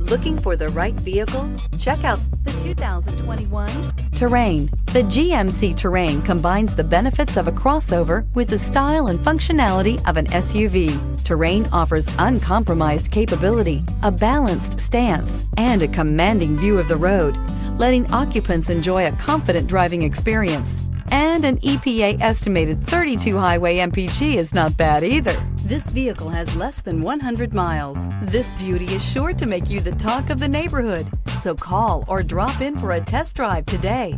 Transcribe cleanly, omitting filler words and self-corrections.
Looking for the right vehicle? Check out the 2021 Terrain. The GMC Terrain combines the benefits of a crossover with the style and functionality of an SUV. Terrain offers uncompromised capability, a balanced stance, and a commanding view of the road, letting occupants enjoy a confident driving experience. And an EPA estimated 32 highway mpg is not bad either. This vehicle has less than 100 miles. This beauty is sure to make you the talk of the neighborhood. So call or drop in for a test drive today.